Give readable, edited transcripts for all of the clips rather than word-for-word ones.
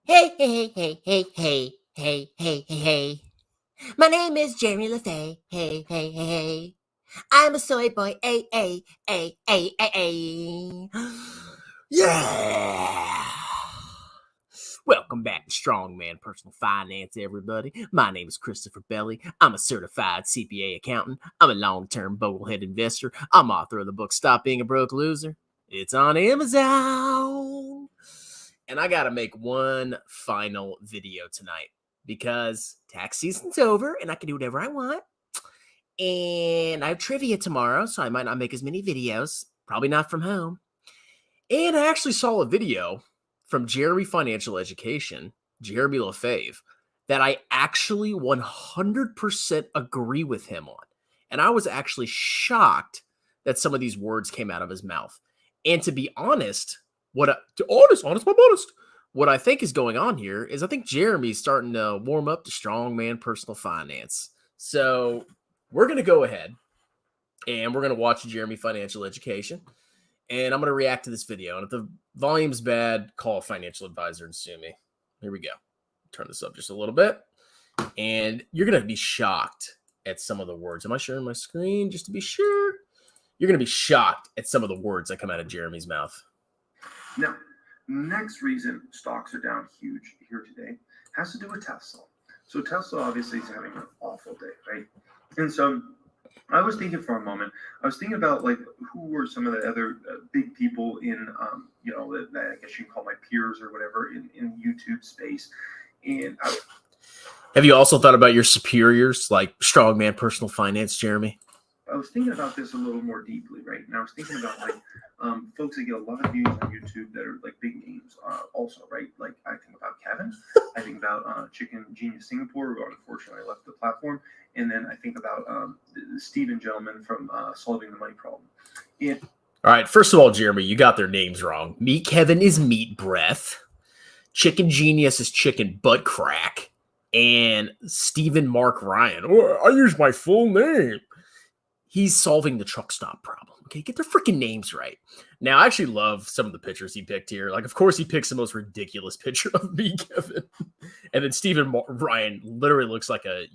Hey, hey, hey, hey, hey, hey, hey, hey, hey. My name is Jeremy LaFay. Hey, hey, hey, hey. I'm a soy boy. A, A, A, A, A, A. Yeah. Welcome back to Strongman Personal Finance, everybody. My name is Christopher Belly. I'm a certified CPA accountant. I'm a long-term boglehead investor. I'm author of the book Stop Being a Broke Loser. It's on Amazon. And I got to make one final video tonight because tax season's over and I can do whatever I want. And I have trivia tomorrow, so I might not make as many videos. Probably not from home. And I actually saw a video from Jeremy Financial Education, Jeremy LaFave, that I actually 100% agree with him on. And I was actually shocked that some of these words came out of his mouth. And to be honest, what I think is going on here is I think Jeremy's starting to warm up to strongman personal finance. So we're going to go ahead and we're going to watch Jeremy Financial Education. And I'm going to react to this video. And if the volume's bad, call a financial advisor and sue me. Here we go. Turn this up just a little bit. And you're going to be shocked at some of the words. Am I sharing my screen just to be sure? You're going to be shocked at some of the words that come out of Jeremy's mouth. Now, next reason stocks are down huge here today has to do with Tesla. So Tesla obviously is having an awful day, right? And so I was thinking for a moment, I was thinking about like who were some of the other big people in, that I guess you can call my peers or whatever in YouTube space. And have you also thought about your superiors, like strongman personal finance, Jeremy? I was thinking about this a little more deeply, right? And I was thinking about like folks that get a lot of views on YouTube that are like big names also, right? Like I think about Kevin, I think about Chicken Genius Singapore, who unfortunately left the platform. And then I think about the Steven gentleman from Solving the Money Problem. All right, first of all, Jeremy, you got their names wrong. Meat Kevin is meat breath. Chicken Genius is chicken butt crack. And Stephen Mark Ryan. Oh, I use my full name. He's solving the truck stop problem. Okay, get their freaking names right. Now, I actually love some of the pictures he picked here. Like, of course, he picks the most ridiculous picture of me, Kevin. And then Stephen Ryan literally looks like a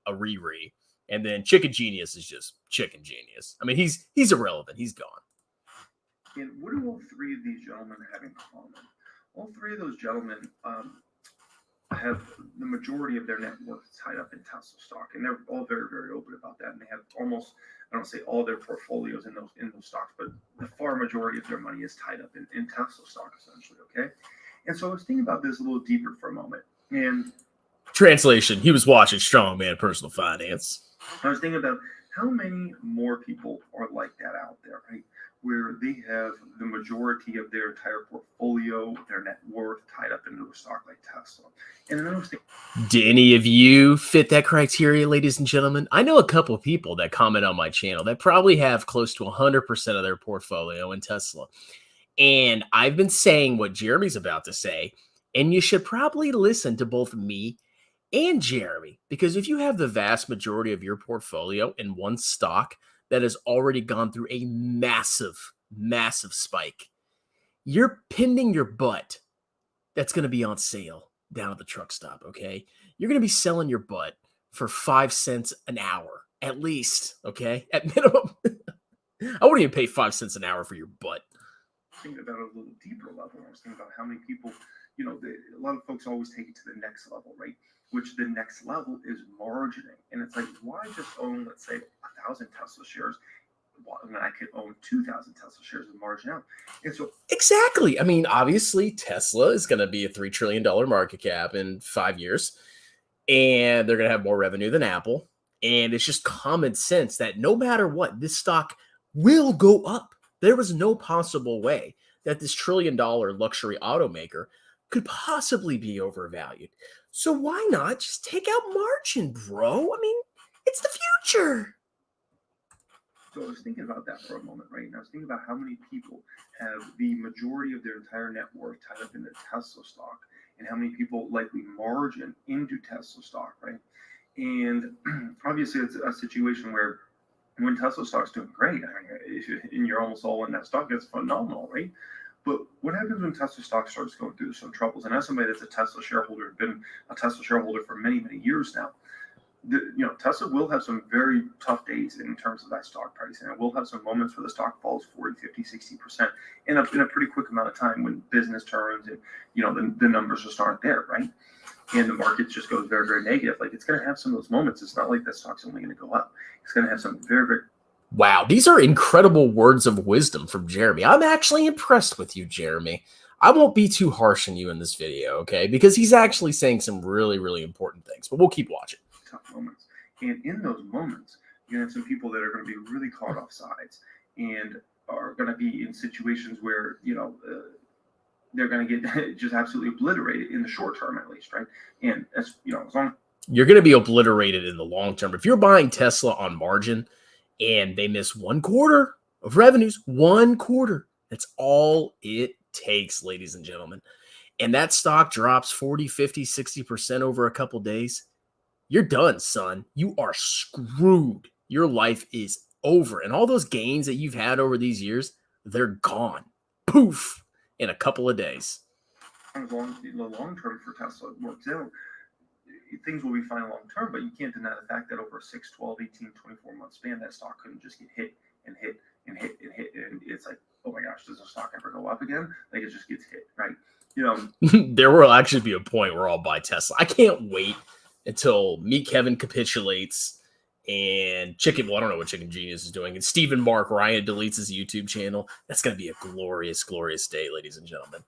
Riri. And then Chicken Genius is just Chicken Genius. I mean, he's irrelevant. He's gone. And what do all three of these gentlemen have in common? All three of those gentlemen have the majority of their net worth tied up in Tesla stock, and they're all very, very open about that. And they have almost, I don't say all their portfolios in those stocks, but the far majority of their money is tied up in Tesla stock, essentially. Okay, and so I was thinking about this a little deeper for a moment. And translation: he was watching Strongman Personal Finance. I was thinking about how many more people are like that out there, right? Where they have the majority of their entire portfolio, their net worth tied up into a stock like Tesla. And then I was thinking, do any of you fit that criteria, ladies and gentlemen? I know a couple of people that comment on my channel that probably have close to 100% of their portfolio in Tesla. And I've been saying what Jeremy's about to say, and you should probably listen to both me and Jeremy, because if you have the vast majority of your portfolio in one stock that has already gone through a massive, massive spike, you're pinning your butt that's going to be on sale down at the truck stop, okay? You're going to be selling your butt for 5 cents an hour, at least, okay? At minimum. I wouldn't even pay 5 cents an hour for your butt. Thinking about it a little deeper level, I was thinking about how many people, a lot of folks always take it to the next level, right? Which the next level is margining. And it's like, why just own, let's say, 1,000 Tesla shares when I could own 2,000 Tesla shares and margin out? And so exactly. I mean, obviously, Tesla is going to be a $3 trillion market cap in 5 years, and they're going to have more revenue than Apple. And it's just common sense that no matter what, this stock will go up. There was no possible way that this $1 trillion luxury automaker could possibly be overvalued. So why not just take out margin, bro? I mean, it's the future. So I was thinking about that for a moment, right? And I was thinking about how many people have the majority of their entire net worth tied up in the Tesla stock, and how many people likely margin into Tesla stock, right? And obviously, it's a situation where when Tesla stock's doing great, I mean, and you're almost all in that stock, it's phenomenal, right? But what happens when Tesla stock starts going through some troubles? And as somebody that's a Tesla shareholder, been a Tesla shareholder for many, many years now, Tesla will have some very tough days in terms of that stock price. And it will have some moments where the stock falls 40, 50, 60% in a pretty quick amount of time when business turns and, the numbers just aren't there, right? And the market just goes very, very negative. Like, it's going to have some of those moments. It's not like that stock's only going to go up. It's going to have some very, very... Wow, these are incredible words of wisdom from Jeremy. I'm actually impressed with you, Jeremy. I won't be too harsh on you in this video, okay? Because he's actually saying some really, really important things. But we'll keep watching. Tough moments. And in those moments, you're going to have some people that are going to be really caught off sides and are going to be in situations where, they're going to get just absolutely obliterated in the short term, at least, right? And as long you're going to be obliterated in the long term. If you're buying Tesla on margin and they miss 1 quarter of revenues, 1 quarter, that's all it takes, ladies and gentlemen. And that stock drops 40, 50, 60% over a couple days. You're done, son. You are screwed. Your life is over. And all those gains that you've had over these years, they're gone. Poof. In a couple of days. As long as the long term for Tesla works out, things will be fine long term, but you can't deny the fact that over a 6, 12, 18, 24-month span, that stock couldn't just get hit and hit and hit and hit. And it's like, oh my gosh, does the stock ever go up again? Like, it just gets hit, right? There will actually be a point where I'll buy Tesla. I can't wait until Meet Kevin capitulates and I don't know what Chicken Genius is doing, and Stephen Mark Ryan deletes his YouTube channel. That's going to be a glorious, glorious day, ladies and gentlemen.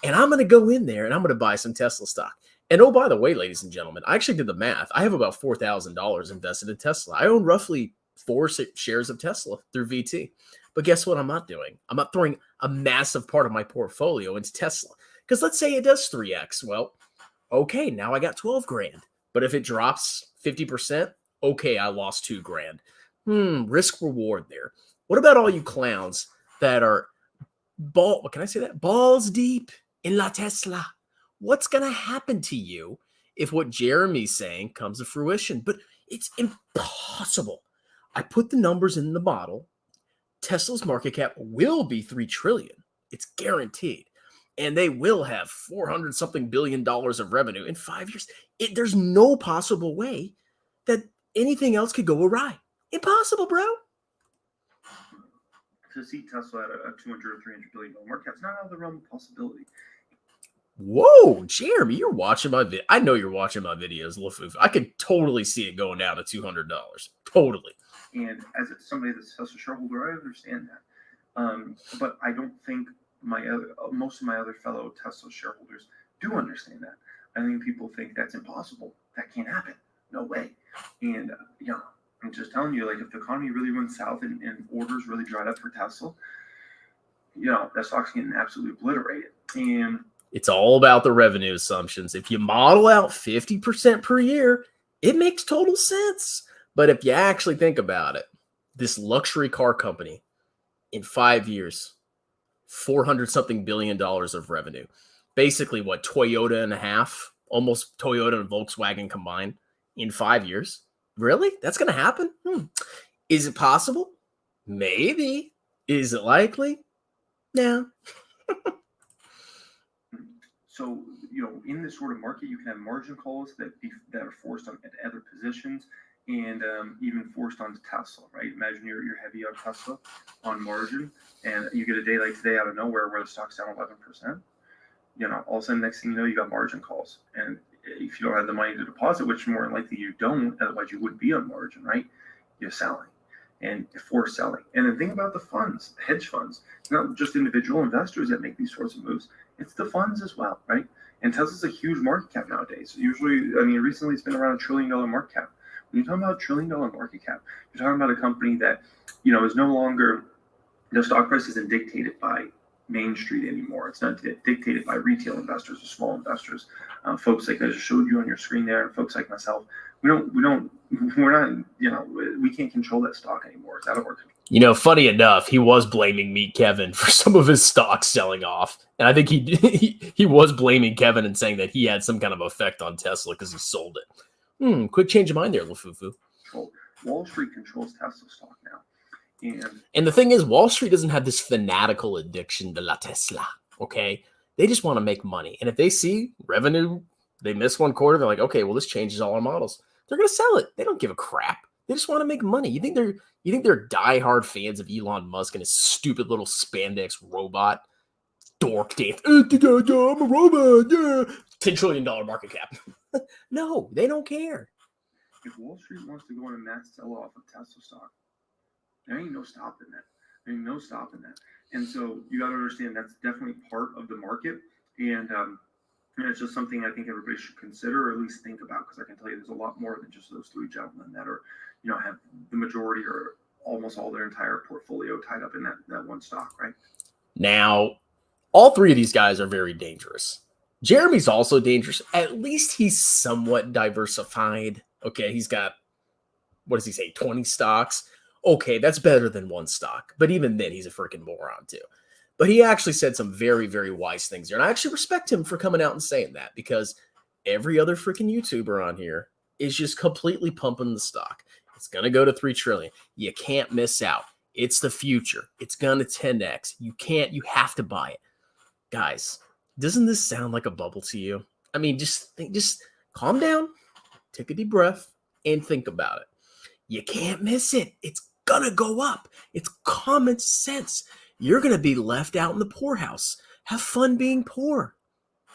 And I'm going to go in there and I'm going to buy some Tesla stock. And oh, by the way, ladies and gentlemen, I actually did the math. I have about $4,000 invested in Tesla. I own roughly 4 shares of Tesla through VT. But guess what I'm not doing? I'm not throwing a massive part of my portfolio into Tesla. Because let's say it does 3x. Well, okay, now I got 12 grand. But if it drops 50%, okay, I lost $2,000. Risk reward there. What about all you clowns that are balls deep in La Tesla? What's going to happen to you if what Jeremy's saying comes to fruition? But it's impossible. I put the numbers in the model. Tesla's market cap will be $3 trillion. It's guaranteed. And they will have $400-something billion of revenue in 5 years. There's no possible way that anything else could go awry. Impossible, bro. To see Tesla at a $200 or $300 billion market cap is not out of the realm of possibility. Whoa, Jeremy, you're watching my video. I know you're watching my videos, LaFoof. I could totally see it going down to $200. Totally. And as somebody that's a Tesla shareholder, I understand that. But I don't think most of my other fellow Tesla shareholders do understand that. I think people think that's impossible. That can't happen. No way. And I'm just telling you, like, if the economy really went south and orders really dried up for Tesla, that stock's getting absolutely obliterated. And it's all about the revenue assumptions. If you model out 50% per year, it makes total sense. But if you actually think about it, this luxury car company in 5 years, $400-something billion of revenue. Basically, what, Toyota and a half? Almost Toyota and Volkswagen combined in 5 years? Really? That's going to happen? Is it possible? Maybe. Is it likely? No. So, in this sort of market, you can have margin calls that are forced on at other positions and even forced onto Tesla, right? Imagine you're heavy on Tesla on margin, and you get a day like today out of nowhere where the stock's down 11%. All of a sudden, next thing you know, you got margin calls. And if you don't have the money to deposit, which more than likely you don't, otherwise you would be on margin, right? You're selling and forced selling. And then think about the funds, the hedge funds. It's not just individual investors that make these sorts of moves. It's the funds as well, right? And Tesla's a huge market cap nowadays. Usually, recently it's been around $1 trillion market cap. When you're talking about $1 trillion market cap, you're talking about a company that, is no longer, the stock price isn't dictated by Main Street anymore. It's not dictated by retail investors or small investors. Folks like I just showed you on your screen there, and folks like myself, we can't control that stock anymore. It's out of our control. Funny enough, he was blaming Meet Kevin for some of his stocks selling off. And I think he was blaming Kevin and saying that he had some kind of effect on Tesla because he sold it. Quick change of mind there, LaFufu. Wall Street controls Tesla stock now. And the thing is, Wall Street doesn't have this fanatical addiction to La Tesla. Okay. They just want to make money. And if they see revenue, they miss one quarter, they're like, okay, well, this changes all our models. They're going to sell it. They don't give a crap. They just want to make money. You think they're diehard fans of Elon Musk and his stupid little spandex robot? Dork dance. I'm a robot. Yeah. $10 trillion market cap. No, they don't care. If Wall Street wants to go on a mass sell-off of Tesla stock, there ain't no stopping that. There ain't no stopping that. And so you got to understand that's definitely part of the market. And it's just something I think everybody should consider or at least think about, because I can tell you there's a lot more than just those three gentlemen that are, have the majority or almost all their entire portfolio tied up in that one stock, right? Now, all three of these guys are very dangerous. Jeremy's also dangerous. At least he's somewhat diversified. Okay, he's got, what does he say, 20 stocks? Okay, that's better than one stock. But even then, he's a freaking moron too. But he actually said some very, very wise things there. And I actually respect him for coming out and saying that, because every other freaking YouTuber on here is just completely pumping the stock. It's going to go to 3 trillion. You can't miss out. It's the future. It's going to 10x. You have to buy it. Guys, doesn't this sound like a bubble to you? I mean, just calm down, take a deep breath, and think about it. You can't miss it. It's going to go up. It's common sense. You're going to be left out in the poorhouse. Have fun being poor.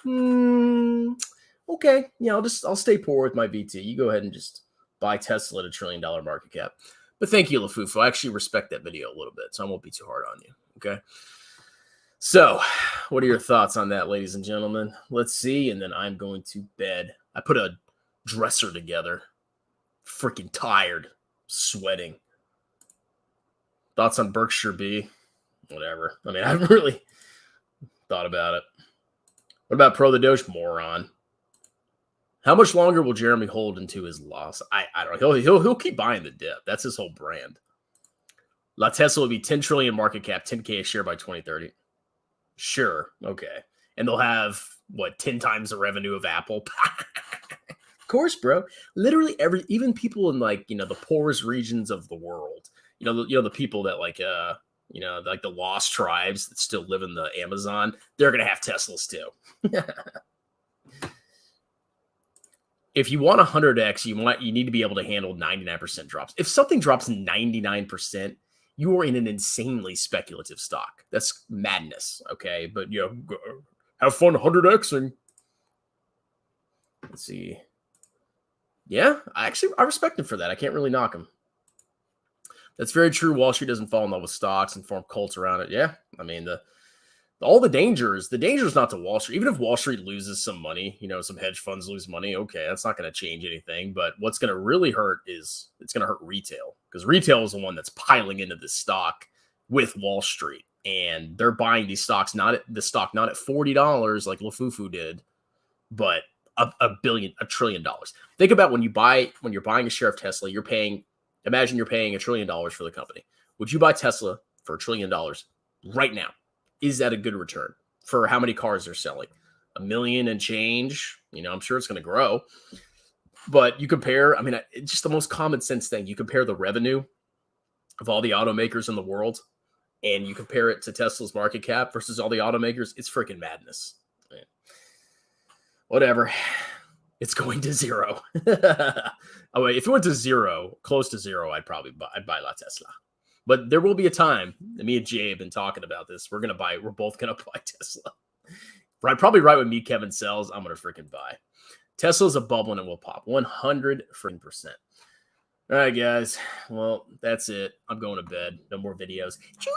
Okay. Yeah, I'll stay poor with my VT. You go ahead and just buy Tesla at $1 trillion market cap. But thank you, LaFufu. I actually respect that video a little bit, so I won't be too hard on you. Okay. So, what are your thoughts on that, ladies and gentlemen? Let's see, and then I'm going to bed. I put a dresser together. Freaking tired. Sweating. Thoughts on Berkshire B? Whatever. I mean, I haven't really thought about it. What about Pro the Doge? Moron. How much longer will Jeremy hold into his loss? I don't know. He'll keep buying the dip. That's his whole brand. La Tesla will be 10 trillion market cap, 10K a share by 2030. Sure. Okay. And they'll have, 10 times the revenue of Apple? Of course, bro. Literally even people in the poorest regions of the world, the people that like the lost tribes that still live in the Amazon, they're going to have Teslas too. If you want 100x, you need to be able to handle 99% drops. If something drops 99%, you are in an insanely speculative stock. That's madness, okay? But, have fun 100xing. Let's see. Yeah, I respect him for that. I can't really knock him. That's very true. Wall Street doesn't fall in love with stocks and form cults around it. Yeah, I mean, the danger is not to Wall Street. Even if Wall Street loses some money, some hedge funds lose money, okay, that's not going to change anything. But what's going to really hurt is it's going to hurt retail, because retail is the one that's piling into this stock with Wall Street, and they're buying these stocks not at $40 like LaFufu did, but $1 trillion. Think about when you're buying a share of Tesla, imagine you're paying $1 trillion for the company. Would you buy Tesla for $1 trillion right now? Is that a good return for how many cars they're selling? 1 million and change. I'm sure it's going to grow. But you compare, it's just the most common sense thing. You compare the revenue of all the automakers in the world, and you compare it to Tesla's market cap versus all the automakers. It's freaking madness. Whatever. It's going to zero. Oh, wait, if it went to zero, close to zero, I'd buy La Tesla. But there will be a time, and me and Jay have been talking about this. We're both going to buy Tesla. Probably right when me, Kevin sells, I'm going to freaking buy. Tesla's a bubble and it will pop 100%. All right, guys. Well, that's it. I'm going to bed. No more videos. Choo!